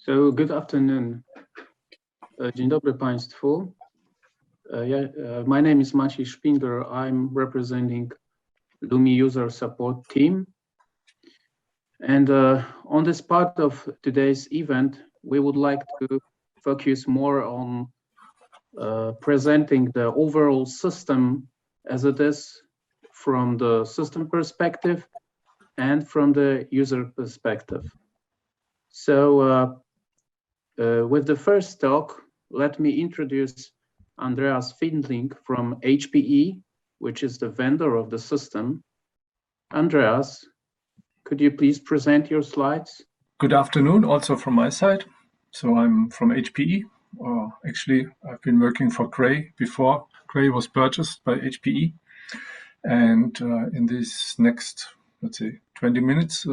So good afternoon. Dzień dobry Państwu. My name is Maciej Szpindler. I'm representing LUMI User Support team. And on this part of today's event, we would like to focus more on presenting the overall system as it is from the system perspective and from the user perspective. So with the first talk, let me introduce Andreas Findling from HPE, which is the vendor of the system. Andreas, could you please present your slides? Good afternoon, also from my side. So I'm from HPE. Actually, I've been working for Cray before Cray was purchased by HPE. And in this next, let's say, 20 minutes,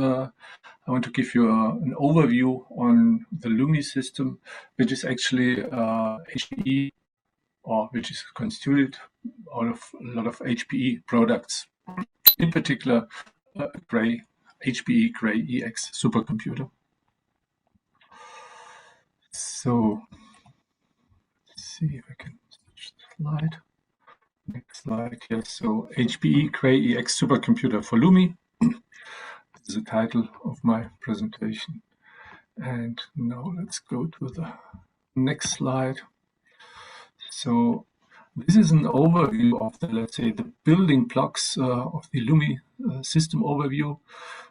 I want to give you an overview on the LUMI system, which is actually HPE, or which is constituted out of a lot of HPE products, in particular Cray, HPE Cray EX Supercomputer. So let's see if I can switch the slide. Next slide, yes. So HPE Cray EX Supercomputer for LUMI. This is the title of my presentation. And now let's go to the next slide. So this is an overview of the, let's say, the building blocks of the LUMI system overview.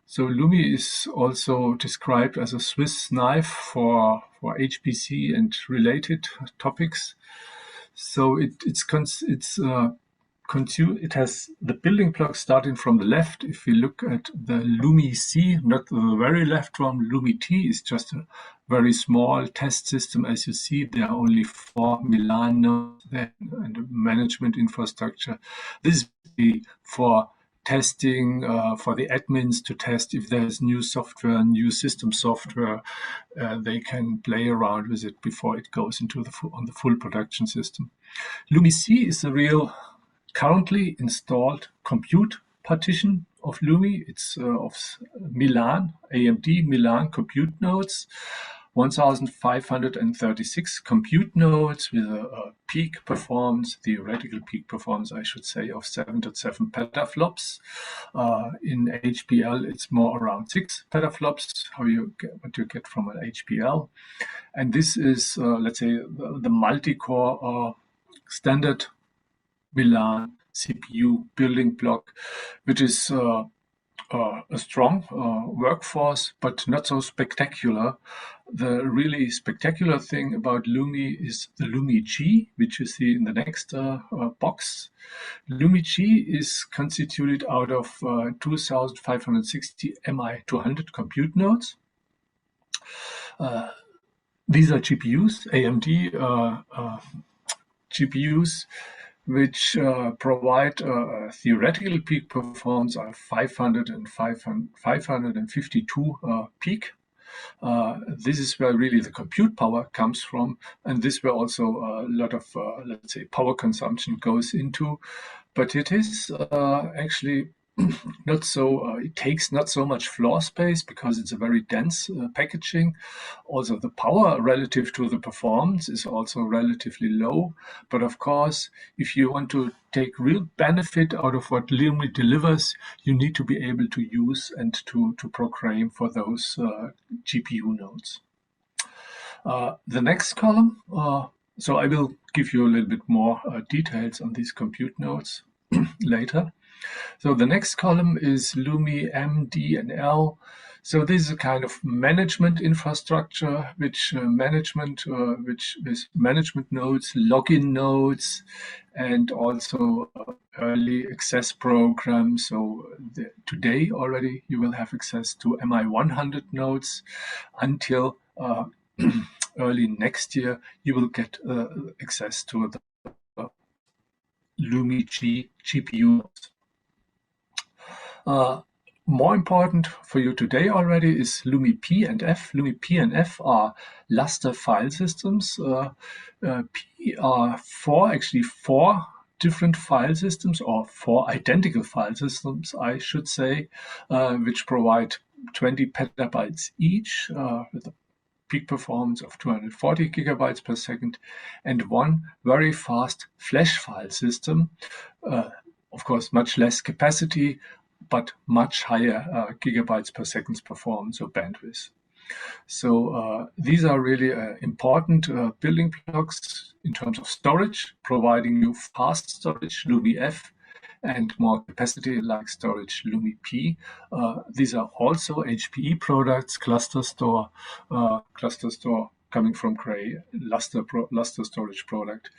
So LUMI is also described as a Swiss knife for HPC and related topics. So it has the building blocks starting from the left. If we look at the LUMI C, not the very left one, LUMI T is just a very small test system. As you see, there are only 4 Milan nodes and a management infrastructure. This is for testing, for the admins to test if there's new software, new system software, they can play around with it before it goes into on the full production system. LUMI C is a real currently installed compute partition of LUMI. It's of Milan, AMD Milan compute nodes, 1,536 compute nodes with a peak performance, theoretical peak performance, I should say, of 7.7 petaflops. In HPL, it's more around 6 petaflops, what you get from an HPL. And this is, let's say, the multi-core standard Milan CPU building block, which is a strong workforce, but not so spectacular. The really spectacular thing about LUMI is the LUMI G, which you see in the next box. LUMI G is constituted out of 2,560 MI200 compute nodes. These are GPUs, AMD GPUs, which provide a theoretical peak performance of 552 peak. This is where really the compute power comes from, and this where also a lot of, let's say, power consumption goes into. But it is actually not so, it takes not so much floor space because it's a very dense packaging. Also, the power relative to the performance is also relatively low. But of course, if you want to take real benefit out of what LUMI delivers, you need to be able to use and to program for those GPU nodes. The next column, so I will give you a little bit more details on these compute nodes later. So the next column is LUMI M, D, and L. So this is a kind of management infrastructure, which is management nodes, login nodes, and also early access programs. So today already you will have access to MI100 nodes. Until early next year, you will get access to the LUMI G GPU nodes. More important for you today already is LUMI P and F. LUMI P and F are Lustre file systems. P are four different file systems, or 4 identical file systems, I should say, which provide 20 petabytes each with a peak performance of 240 gigabytes per second, and one very fast flash file system. Of course, much less capacity, but much higher gigabytes per second performance or bandwidth. So these are really important building blocks in terms of storage, providing you fast storage, LUMI F, and more capacity like storage, LUMI P. These are also HPE products, cluster store coming from Cray, Luster storage product,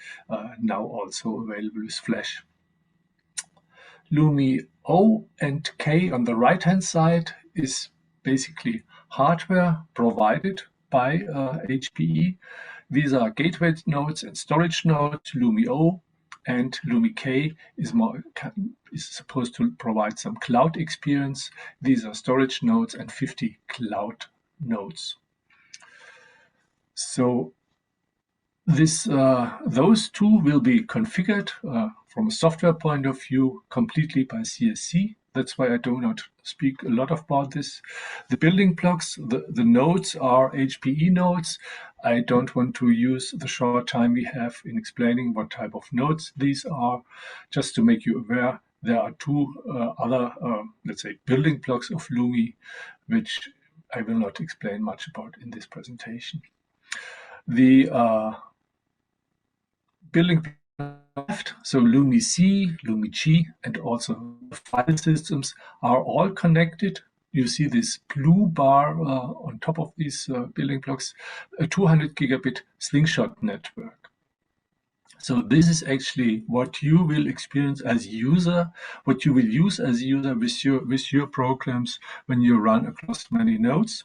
now also available with Flash. LUMI O and K on the right-hand side is basically hardware provided by HPE. These are gateway nodes and storage nodes, LUMI O, and LUMI K is supposed to provide some cloud experience. These are storage nodes and 50 cloud nodes. So those two will be configured from a software point of view completely by CSC. That's why I do not speak a lot about this. The building blocks, the nodes are HPE nodes. I don't want to use the short time we have in explaining what type of nodes these are. Just to make you aware, there are two other, let's say, building blocks of LUMI, which I will not explain much about in this presentation. The building left, so LUMI C, LUMI G, and also the file systems are all connected. You see this blue bar on top of these building blocks, a 200 gigabit slingshot network. So this is actually what you will experience as a user, what you will use as a user with your programs when you run across many nodes.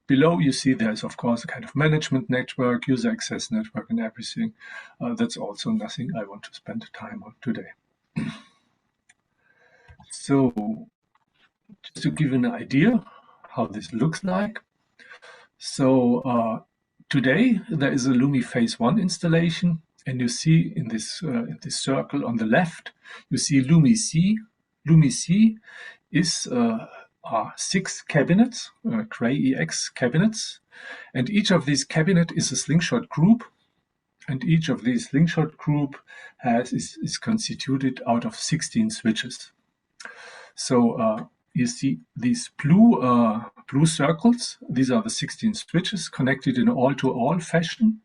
Below you see there's of course a kind of management network, user access network, and everything. That's also nothing I want to spend time on today. So just to give you an idea how this looks like. So today there is a LUMI Phase 1 installation, and you see in this circle on the left, you see LUMI C. LUMI C is are 6 cabinets, Cray EX cabinets, and each of these cabinets is a slingshot group, and each of these slingshot group is constituted out of 16 switches. So you see these blue circles. These are the 16 switches connected in all-to-all fashion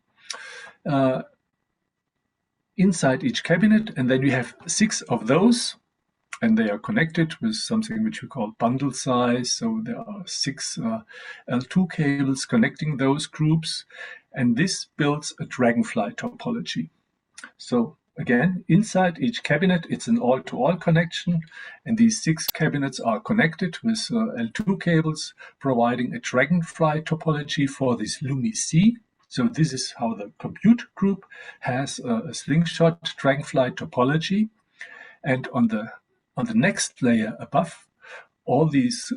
inside each cabinet, and then we have 6 of those. And they are connected with something which we call bundle size. So there are 6 L2 cables connecting those groups. And this builds a dragonfly topology. So again, inside each cabinet, it's an all-to-all connection. And these 6 cabinets are connected with L2 cables, providing a dragonfly topology for this LUMI C. So this is how the compute group has a slingshot dragonfly topology. And on the next layer above, all these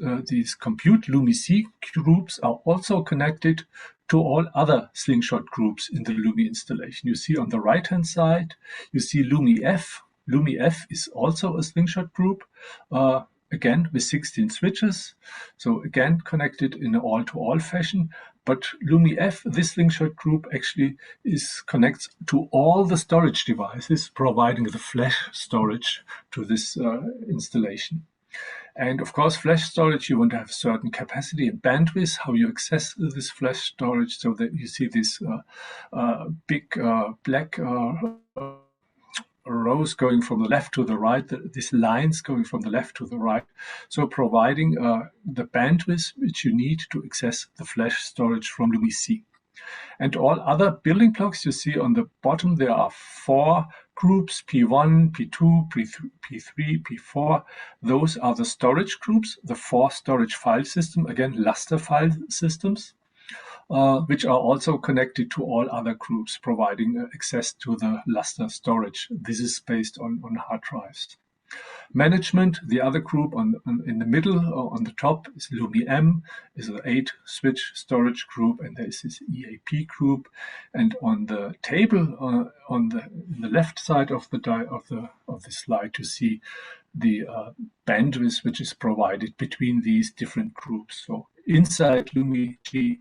compute LUMI C groups are also connected to all other slingshot groups in the LUMI installation. You see on the right-hand side, you see LUMI F. LUMI F is also a slingshot group, again with 16 switches. So again, connected in an all-to-all fashion. But LUMI F, this slingshot group, actually connects to all the storage devices, providing the flash storage to this installation. And of course, flash storage, you want to have certain capacity and bandwidth, how you access this flash storage, so that you see this big black rows going from the left to the right, these lines going from the left to the right. So providing the bandwidth which you need to access the flash storage from LUMI C. And all other building blocks you see on the bottom, there are 4 groups, P1, P2, P3, P4. Those are the storage groups, the 4 storage file system, again, Luster file systems, which are also connected to all other groups, providing access to the Luster storage. This is based on hard drives. Management, the other group in the middle, on the top, is LUMI M, is an 8-switch storage group, and there is this EAP group. And on the table, on the left side of the slide, you see the bandwidth which is provided between these different groups. So inside LUMI C,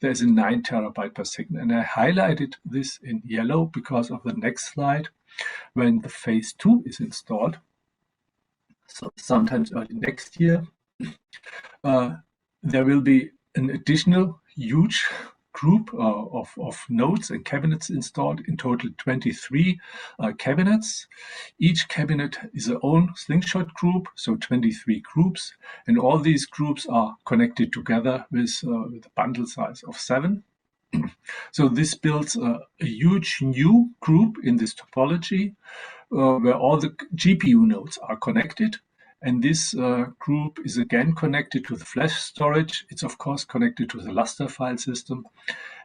there's a 9 terabyte per second. And I highlighted this in yellow because of the next slide, when the phase 2 is installed. So sometimes early next year, there will be an additional huge group of nodes and cabinets installed, in total 23 cabinets. Each cabinet is their own slingshot group, so 23 groups, and all these groups are connected together with a bundle size of 7. So this builds a huge new group in this topology where all the GPU nodes are connected. And this group is again connected to the flash storage. It's of course connected to the raster file system.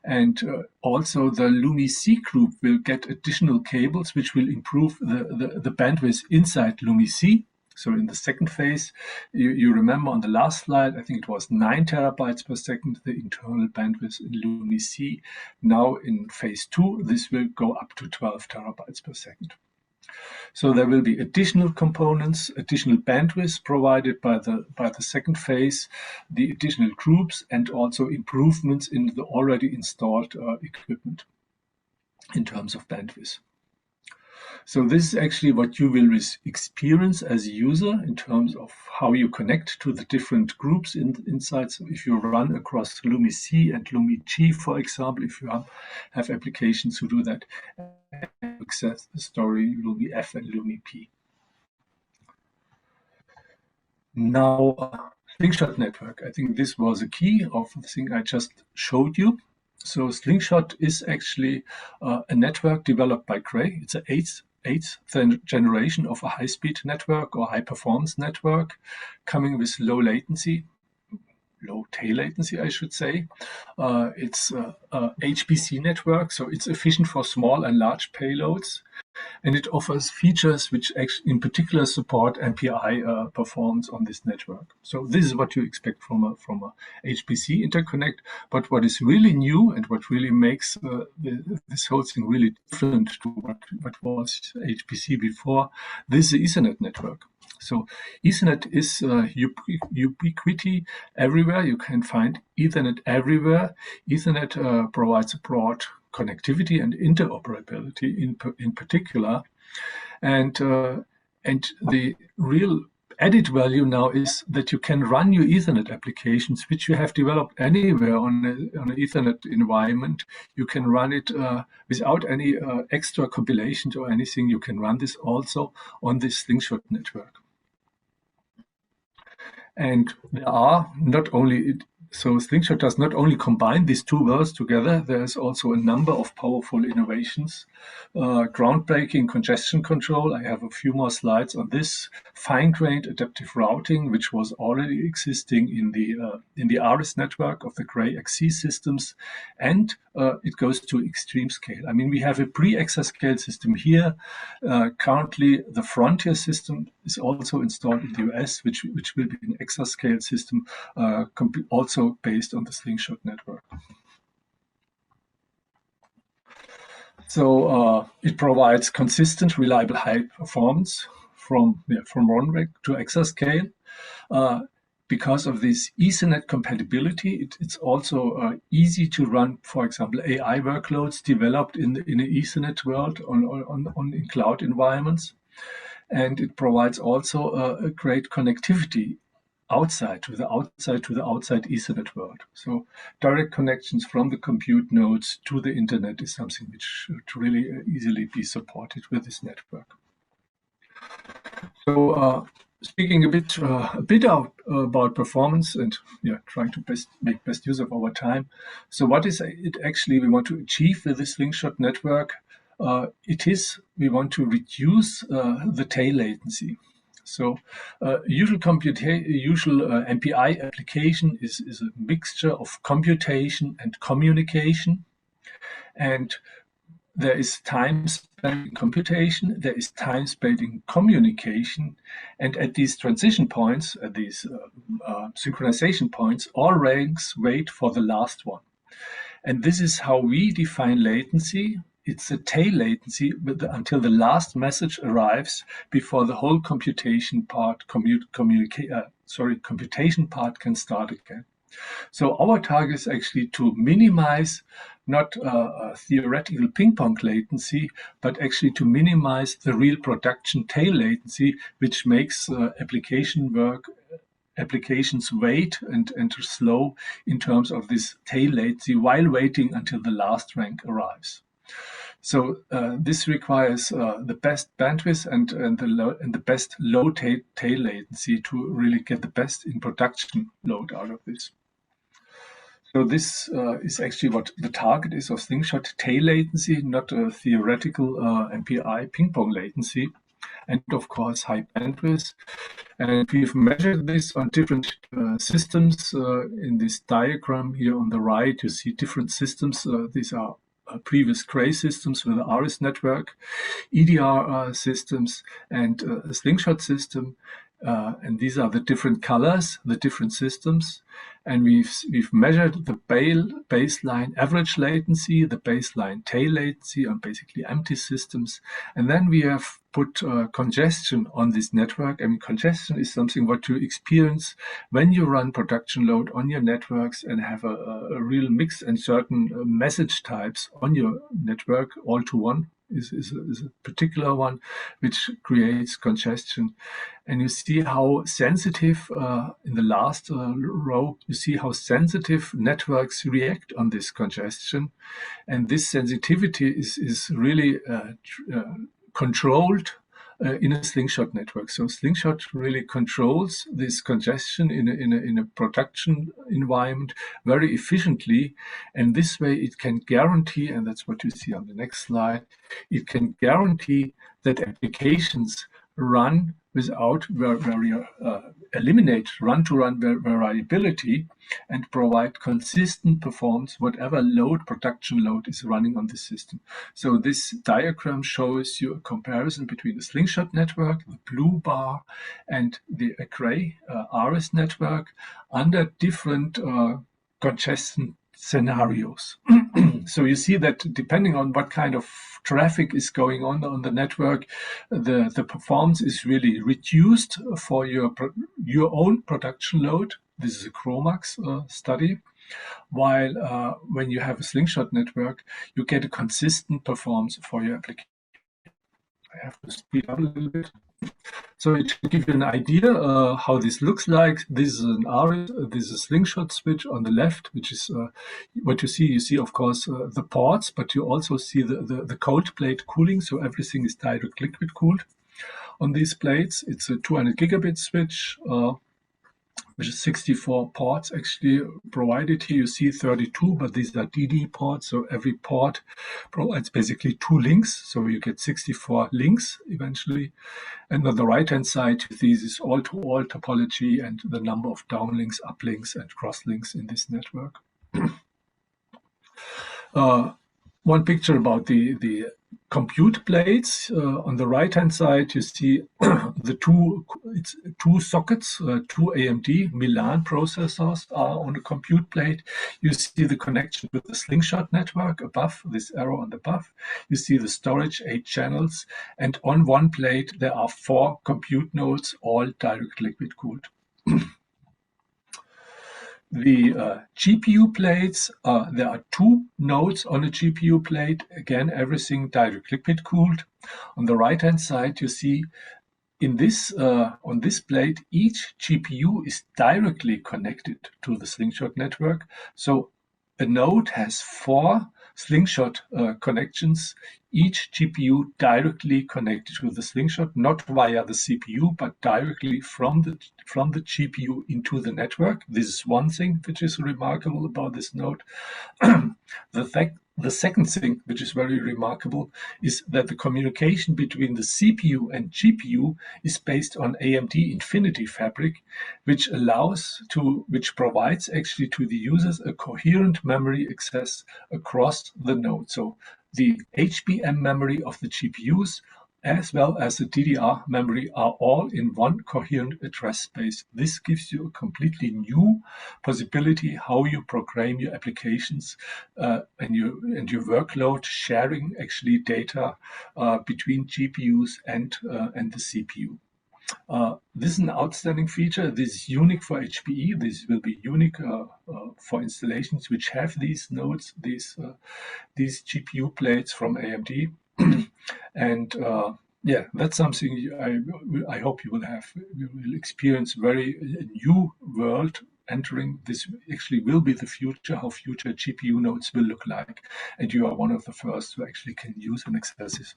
And also the LUMI C group will get additional cables which will improve the bandwidth inside LUMI C. So in the second phase, you remember on the last slide, I think it was 9 terabytes per second, the internal bandwidth in LUMI C. Now in phase 2, this will go up to 12 terabytes per second. So there will be additional components, additional bandwidth provided by the second phase, the additional groups, and also improvements in the already installed equipment in terms of bandwidth. So this is actually what you will experience as a user in terms of how you connect to the different groups inside. So if you run across LUMI C and LUMI G, for example, if you have applications to do that, access the story LUMI F and LUMI P. Now, Slingshot network. I think this was a key of the thing I just showed you. So Slingshot is actually a network developed by Cray. It's an eighth generation of a high-speed network or high-performance network, coming with low tail latency, I should say. It's a HPC network, so it's efficient for small and large payloads. And it offers features which in particular support MPI performance on this network. So this is what you expect from a HPC interconnect. But what is really new and what really makes this whole thing really different to what was HPC before, this is the Ethernet network. So Ethernet is ubiquity everywhere. You can find Ethernet everywhere. Ethernet provides a broad connectivity and interoperability in particular, and the real added value now is that you can run your Ethernet applications, which you have developed anywhere on an Ethernet environment. You can run it without any extra compilations or anything. You can run this also on this Slingshot network. And there are not only so Slingshot does not only combine these two worlds together, there's also a number of powerful innovations. Groundbreaking congestion control. I have a few more slides on this. Fine-grained adaptive routing, which was already existing in the ARIS network of the Cray XC systems, and it goes to extreme scale. I mean, we have a pre-exascale system here. Currently, the Frontier system is also installed in the US, which will be an exascale system, also based on the Slingshot network. So it provides consistent, reliable, high performance from one to exascale. Because of this Ethernet compatibility, it's also easy to run, for example, AI workloads developed in an Ethernet world in cloud environments. And it provides also a great connectivity outside to the outside Ethernet world. So direct connections from the compute nodes to the internet is something which should really easily be supported with this network. So speaking a bit about performance and trying to make best use of our time. So what is it actually we want to achieve with the Slingshot network? We want to reduce the tail latency. So usual MPI application is a mixture of computation and communication. And there is time spent in computation, there is time spent in communication, and at these transition points, at these synchronization points, all ranks wait for the last one. And this is how we define latency it's a tail latency until the last message arrives before the whole computation part computation part can start again. So our target is actually to minimize not a theoretical ping pong latency, but actually to minimize the real production tail latency, which makes applications wait and slow in terms of this tail latency while waiting until the last rank arrives. So this requires the best bandwidth and the best low tail latency to really get the best in production load out of this. So this is actually what the target is of slingshot: tail latency, not a theoretical MPI ping pong latency, and of course high bandwidth. And we've measured this on different systems. In this diagram here on the right, you see different systems. These are previous Cray systems with the RS network, EDR systems, and a slingshot system. And these are the different colors, the different systems. And we've measured the baseline average latency, the baseline tail latency on basically empty systems. And then we have put congestion on this network. I mean, congestion is something what you experience when you run production load on your networks and have a real mix and certain message types on your network all to one. Is a particular one which creates congestion. And you see how sensitive, in the last row, you see how sensitive networks react on this congestion. And this sensitivity is really controlled in a slingshot network. So slingshot really controls this congestion in a production environment very efficiently. And this way it can guarantee, and that's what you see on the next slide, it can guarantee that applications run without eliminate run-to-run variability and provide consistent performance whatever production load is running on the system. So this diagram shows you a comparison between the slingshot network, the blue bar, and the Cray RS network under different congestion scenarios. So you see that depending on what kind of traffic is going on the network, the performance is really reduced for your own production load. This is a Chromax study. While when you have a slingshot network, you get a consistent performance for your application. I have to speed up a little bit. So it should give you an idea how this looks like. This is an RS, this is a slingshot switch on the left, which is what you see. You see, of course, the ports, but you also see the cold plate cooling. So everything is direct liquid cooled on these plates. It's a 200 gigabit switch, which is 64 ports actually provided here. You see 32, but these are DD ports. So every port provides basically 2 links. So you get 64 links eventually. And on the right-hand side, you see this all-to-all topology and the number of downlinks, uplinks, and crosslinks in this network. One picture about the compute plates. On the right-hand side, you see the two sockets, 2 AMD Milan processors are on a compute plate. You see the connection with the slingshot network above, this arrow on the above. You see the storage, 8 channels. And on one plate, there are 4 compute nodes, all direct liquid cooled. The GPU plates, there are 2 nodes on a GPU plate. Again, everything direct liquid cooled. On the right-hand side, you see in this on this plate, each GPU is directly connected to the slingshot network. So a node has 4 slingshot connections, each GPU directly connected to the slingshot, not via the CPU, but directly from the GPU into the network. This is one thing which is remarkable about this node. The second thing, which is very remarkable, is that the communication between the CPU and GPU is based on AMD Infinity Fabric, which provides actually to the users a coherent memory access across the node. So the HBM memory of the GPUs as well as the DDR memory are all in one coherent address space. This gives you a completely new possibility how you program your applications and your workload, sharing actually data between GPUs and the CPU. This is an outstanding feature. This is unique for HPE. This will be unique for installations which have these nodes, these GPU plates from AMD. And yeah, that's something I hope you will experience very new world entering. This actually will be the future, how future GPU nodes will look like. And you are one of the first who actually can use and access this.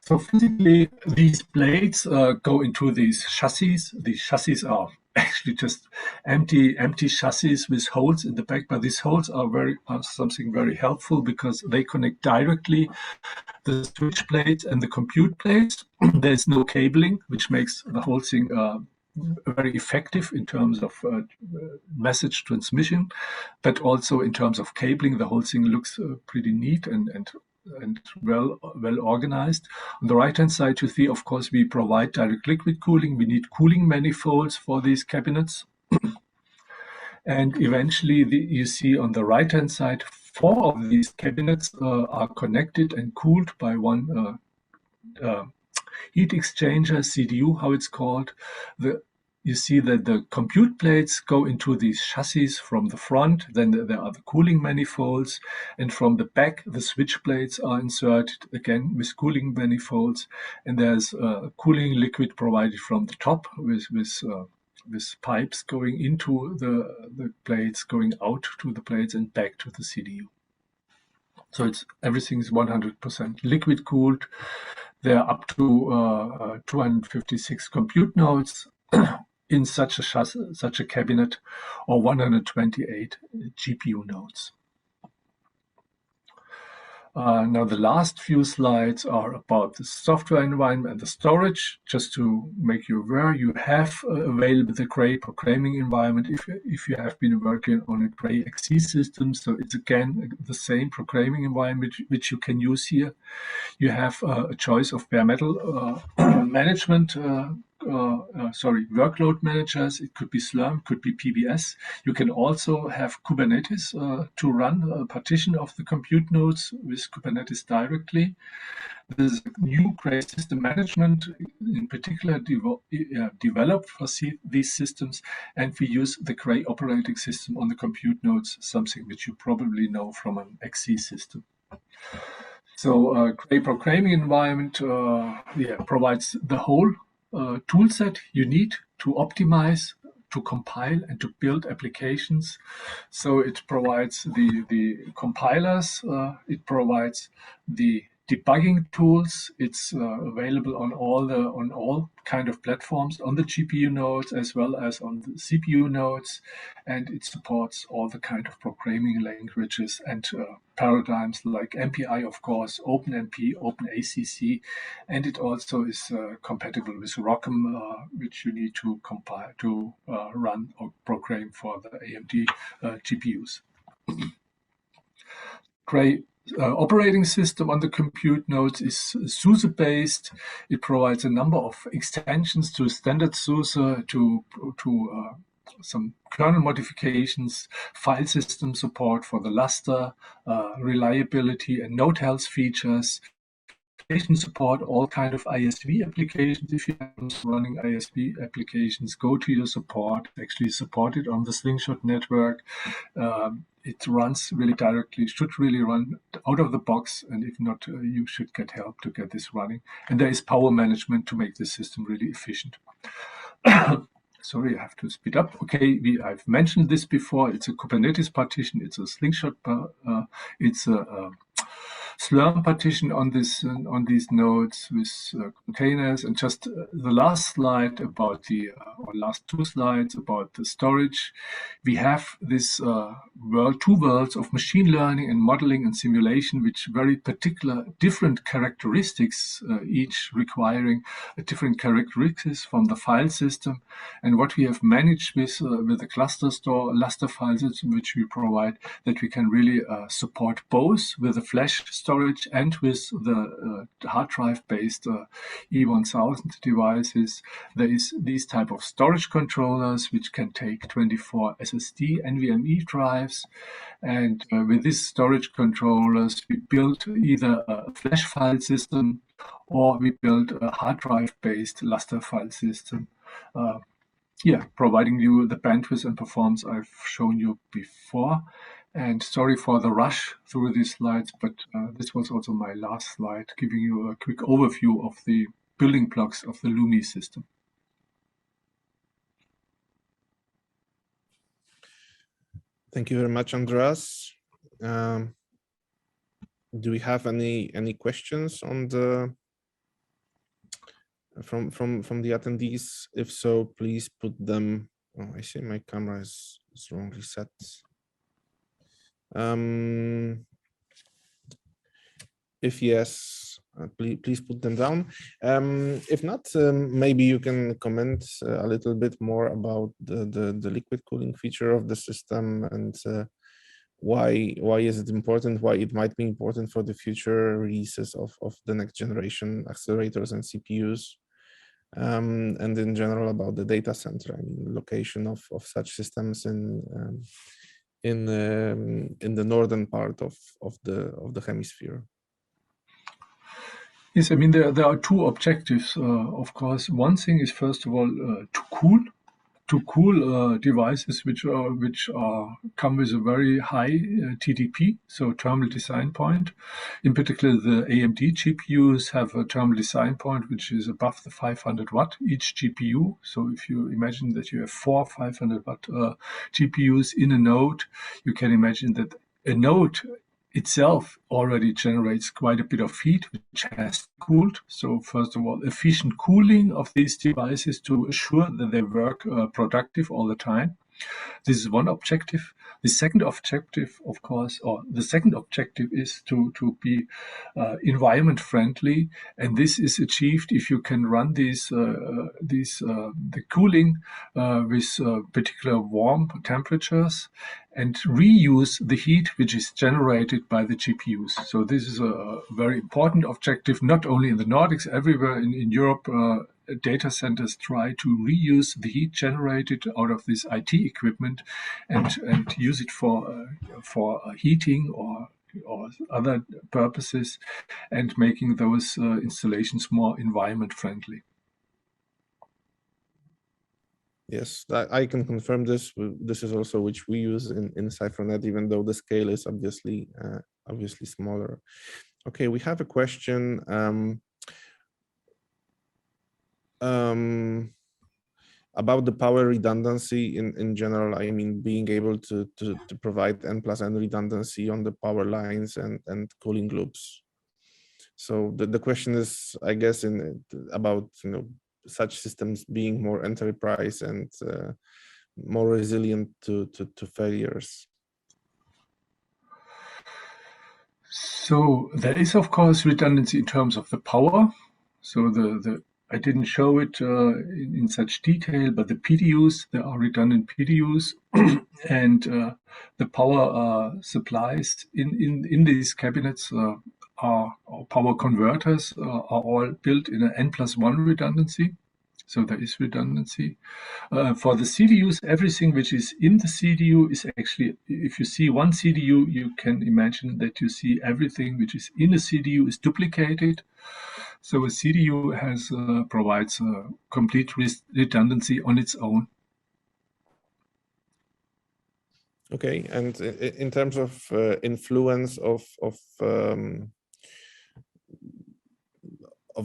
So physically, these plates go into these chassis. These chassis are actually just empty chassis with holes in the back, but these holes are something very helpful because they connect directly the switch plates and the compute plates. There's no cabling, which makes the whole thing very effective in terms of message transmission, but also in terms of cabling. The whole thing looks pretty neat and well organized. On the right-hand side, you see, of course, we provide direct liquid cooling. We need cooling manifolds for these cabinets. And eventually, you see on the right-hand side, 4 of these cabinets are connected and cooled by one heat exchanger, CDU, how it's called. You see that the compute plates go into these chassis from the front, then there are the cooling manifolds, and from the back, the switch plates are inserted, again, with cooling manifolds, and there's cooling liquid provided from the top with pipes going into the plates, going out to the plates and back to the CDU. So everything is 100% liquid cooled. There are up to 256 compute nodes in such a cabinet, or 128 GPU nodes. Now the last few slides are about the software environment and the storage. Just to make you aware, you have available the Cray programming environment if you have been working on a Cray XC system. So it's again the same programming environment which you can use here. You have a choice of bare metal management workload managers. It could be Slurm, could be PBS. You can also have Kubernetes to run a partition of the compute nodes with Kubernetes directly. There's a new Cray system management, in particular developed for these systems, and we use the Cray operating system on the compute nodes, something which you probably know from an XC system. So Cray programming environment provides the whole toolset you need to optimize, to compile, and to build applications. So it provides the compilers, it provides the debugging tools. It's available on all kind of platforms, on the GPU nodes as well as on the CPU nodes, and it supports all the kind of programming languages and paradigms like MPI, of course, OpenMP, OpenACC, and it also is compatible with ROCm, which you need to compile to run or program for the AMD GPUs. Cray operating system on the compute nodes is SUSE based. It provides a number of extensions to standard SUSE, to some kernel modifications, file system support for the Lustre, reliability and node health features, support all kind of ISV applications. If you have running ISV applications, go to your support, actually support it on the Slingshot network. It runs really directly, should really run out of the box, and if not, you should get help to get this running. And there is power management to make the system really efficient. Sorry, I have to speed up. Okay, I've mentioned this before. It's a Kubernetes partition. It's a Slingshot. It's a Slurm partition on these nodes with containers. And just the last slide about or last 2 slides about the storage. We have this 2 worlds of machine learning and modeling and simulation, which very particular different characteristics, each requiring a different characteristics from the file system. And what we have managed with the cluster file system, which we provide, that we can really support both with the flash storage storage and with the hard drive-based E1000 devices, there is these type of storage controllers which can take 24 SSD NVMe drives. And with these storage controllers, we built either a flash file system or we built a hard drive-based raster file system. Providing you the bandwidth and performance I've shown you before. And sorry for the rush through these slides, but this was also my last slide, giving you a quick overview of the building blocks of the LUMI system. Thank you very much, Andreas. Do we have any questions on the from the attendees? If so, please put them. Oh, I see my camera is wrongly set. If yes, please put them down. If not, maybe you can comment a little bit more about the liquid cooling feature of the system and why is it important, why it might be important for the future releases of the next generation accelerators and CPUs, and in general about the data center, I mean, location of such systems in the northern part of the hemisphere. Yes, I mean, there are two objectives, of course. One thing is, first of all, to cool devices which come with a very high TDP, so thermal design point. In particular, the AMD GPUs have a thermal design point which is above the 500 watt each GPU. So if you imagine that you have 4 500 watt GPUs in a node, you can imagine that a node itself already generates quite a bit of heat, which has cooled. So first of all, efficient cooling of these devices to assure that they work productive all the time. This is one objective. The second objective, of course, is to be environment friendly, and this is achieved if you can run the cooling with particular warm temperatures and reuse the heat which is generated by the GPUs. So this is a very important objective, not only in the Nordics, everywhere in Europe. Data centers try to reuse the heat generated out of this IT equipment and use it for heating or other purposes, and making those installations more environment friendly. Yes, I can confirm this. This is also which we use in CypherNet, even though the scale is obviously smaller. Okay, we have a question. About the power redundancy in general. I mean, being able to provide n+n redundancy on the power lines and cooling loops. So the question is, I guess, about such systems being more enterprise and more resilient to failures. So there is, of course, redundancy in terms of the power. So I didn't show it in such detail, but the PDUs, there are redundant PDUs, and the power supplies in these cabinets are power converters are all built in an n+1 redundancy. So there is redundancy. For the CDUs, everything which is in the CDU is actually, if you see one CDU, you can imagine that you see everything which is in a CDU is duplicated. So a CDU provides complete redundancy on its own. Okay, and in terms of influence of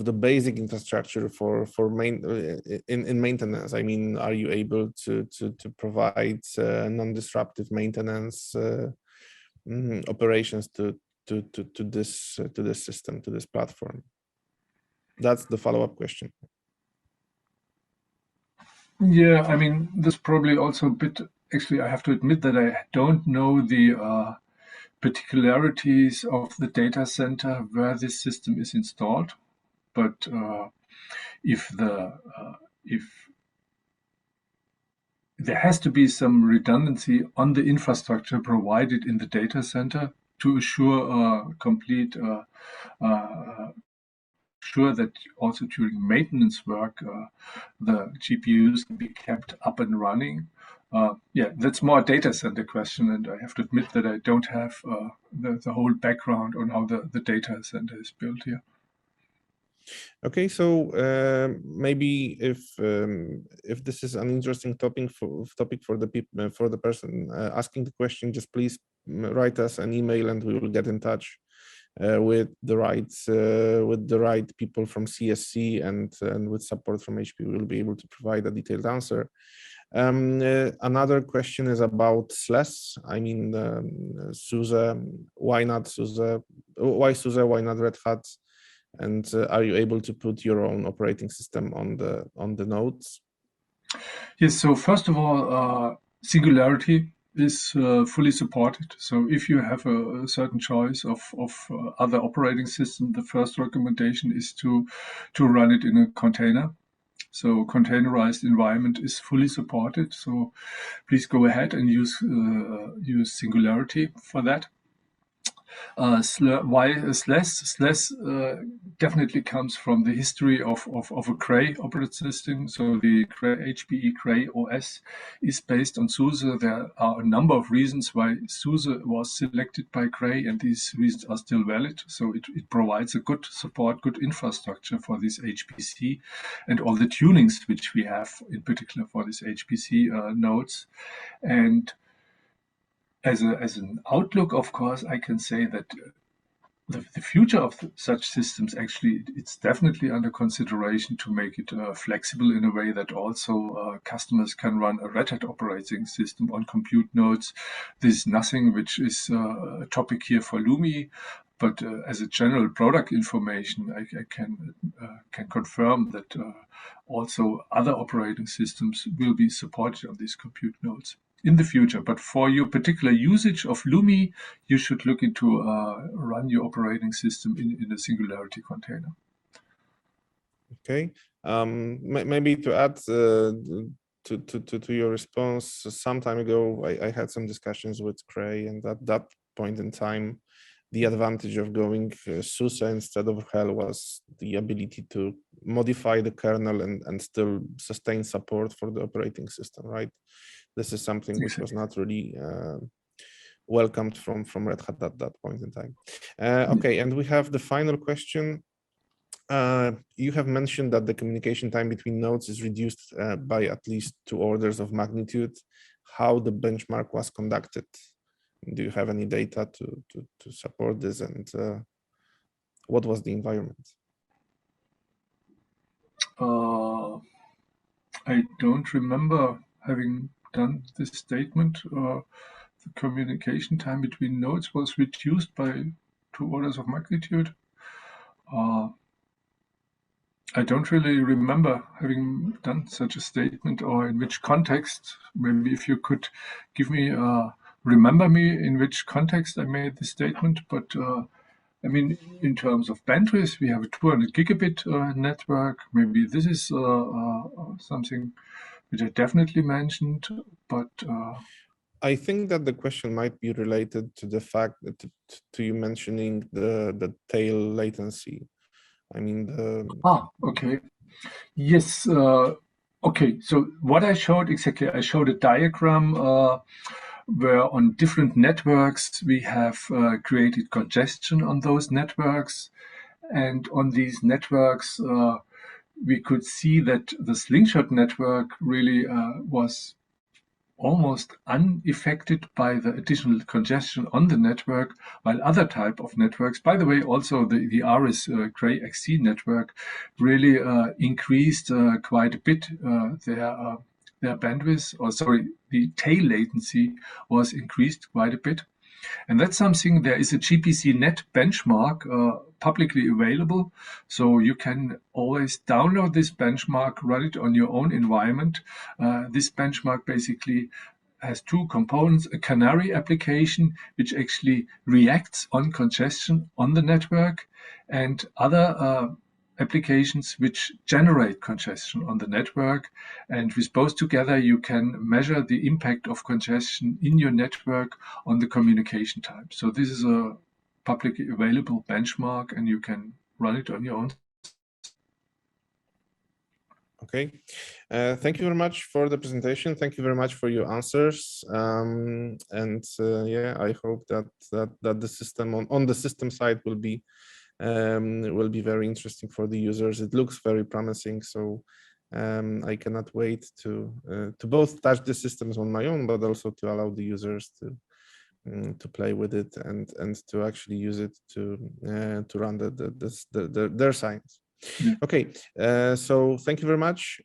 the basic infrastructure in maintenance, I mean, are you able to provide non-disruptive maintenance operations to this system, to this platform? That's the follow-up question. Yeah, I mean, there's probably also a bit, actually, I have to admit that I don't know the particularities of the data center where this system is installed. But if there has to be some redundancy on the infrastructure provided in the data center to assure complete sure that also during maintenance work the GPUs can be kept up and running. Yeah, that's more a data center question, and I have to admit that I don't have the whole background on how the data center is built here. Okay, so maybe if this is an interesting topic for the people, for the person asking the question, just please write us an email and we will get in touch with the right people from CSC and with support from HP. We will be able to provide a detailed answer. Another question is about SLES. I mean, SUSE. Why not SUSE? Why SUSE? Why not Red Hat? And are you able to put your own operating system on the nodes? Yes. So first of all, Singularity is fully supported. So if you have a certain choice of other operating system, the first recommendation is to run it in a container. So containerized environment is fully supported. So please go ahead and use Singularity for that. Why SLES? SLES definitely comes from the history of a Cray operating system. So the HPE Cray OS is based on SUSE. There are a number of reasons why SUSE was selected by Cray, and these reasons are still valid. So it provides a good support, good infrastructure for this HPC and all the tunings which we have in particular for this HPC nodes. And as an outlook, of course, I can say that the future of such systems, actually, it's definitely under consideration to make it flexible in a way that also customers can run a Red Hat operating system on compute nodes. This is nothing which is a topic here for LUMI, but as a general product information, I can confirm that also other operating systems will be supported on these compute nodes in the future. But for your particular usage of LUMI, you should look into run your operating system in a Singularity container. Okay, maybe to add to your response, some time ago I had some discussions with Cray, and at that point in time, the advantage of going SUSE instead of HEL was the ability to modify the kernel and still sustain support for the operating system, right? This is something which was not really welcomed from Red Hat at that point in time. Okay, and we have the final question. You have mentioned that the communication time between nodes is reduced by at least 2 orders of magnitude. How the benchmark was conducted? Do you have any data to support this, and what was the environment? I don't remember having done this statement. The communication time between nodes was reduced by 2 orders of magnitude. I don't really remember having done such a statement, or in which context. Maybe if you could give me, remember me in which context I made this statement. But I mean, in terms of bandwidth, we have a 200 gigabit network. Maybe this is something which I definitely mentioned, but I think that the question might be related to the fact that to you mentioning the tail latency. I mean, okay. Yes. Okay. So what I showed exactly, I showed a diagram where on different networks we have created congestion on those networks, and on these networks we could see that the slingshot network really was almost unaffected by the additional congestion on the network, while other type of networks, by the way, also the ARIS Cray XC network, really increased quite a bit their bandwidth, or sorry, the tail latency was increased quite a bit. And that's something, there is a Gpc Net Benchmark publicly available. So you can always download this benchmark, run it on your own environment. This benchmark basically has 2 components: a canary application, which actually reacts on congestion on the network, and other applications which generate congestion on the network. And with both together, you can measure the impact of congestion in your network on the communication time. So this is a publicly available benchmark, and you can run it on your own. Okay, thank you very much for the presentation. Thank you very much for your answers. Yeah, I hope that the system on the system side will be very interesting for the users. It looks very promising, so I cannot wait to both touch the systems on my own, but also to allow the users to play with it and to actually use it to run their science. Yeah. Okay, so thank you very much.